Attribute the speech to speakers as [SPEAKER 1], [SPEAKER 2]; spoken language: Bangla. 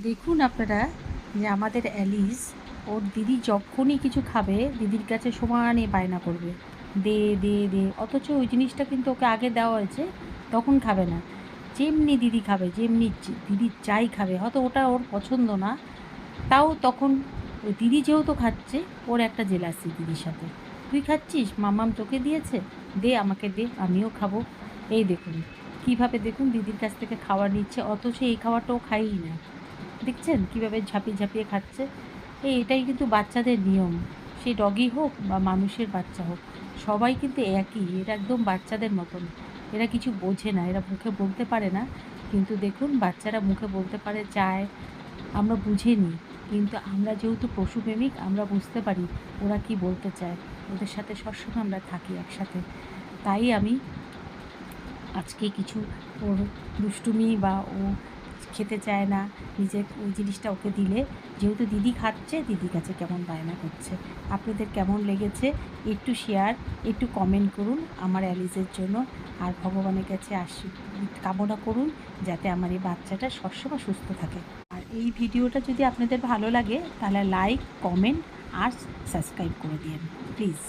[SPEAKER 1] দেখুন আপনারা যে আমাদের অ্যালিস ওর দিদি যখনই কিছু খাবে দিদির কাছে সমানে বায়না করবে, দে দে দে। অথচ ওই জিনিসটা কিন্তু ওকে আগে দেওয়া হয়েছে, তখন খাবে না। যেমনি দিদি খাবে, যেমনি দিদি চাই খাবে, হয়তো ওটা ওর পছন্দ না, তাও তখন ওই দিদি যেহেতু খাচ্ছে ওর একটা জেলাসি দিদির সাথে, তুই খাচ্ছিস, মাম্মাম তোকে দিয়েছে, দে আমাকে দে, আমিও খাবো। এই দেখুন কীভাবে, দেখুন দিদির কাছ থেকে খাবার নিচ্ছে, অথচ এই খাবারটাও খাইই না। দেখছেন কীভাবে ঝাঁপিয়ে ঝাঁপিয়ে খাচ্ছে। এটাই কিন্তু বাচ্চাদের নিয়ম, সে ডগি হোক বা মানুষের বাচ্চা হোক, সবাই কিন্তু একই। এরা একদম বাচ্চাদের মতন, এরা কিছু বোঝে না, এরা মুখে বলতে পারে না। কিন্তু দেখুন বাচ্চারা মুখে বলতে পারে, চায়, আমরা বুঝে নিই। কিন্তু আমরা যেহেতু পশুপ্রেমিক, আমরা বুঝতে পারি ওরা কি বলতে চায়। ওদের সাথে সবসময় আমরা থাকি একসাথে। তাই আমি আজকে কিছু ওর দুষ্টুমি বা ও খেতে চায় না, নিজে ওই জিনিসটা ওকে দিলে, যেহেতু দিদি খাচ্ছে, দিদির কাছে কেমন বায়না করছে। আপনাদের কেমন লেগেছে একটু শেয়ার, একটু কমেন্ট করুন আমার অ্যালিসের জন্য। আর ভগবানের কাছে কামনা করুন যাতে আমার এই বাচ্চাটা সবসময় সুস্থ থাকে। আর এই ভিডিওটা যদি আপনাদের ভালো লাগে তাহলে লাইক, কমেন্ট আর সাবস্ক্রাইব করে দিন প্লিজ।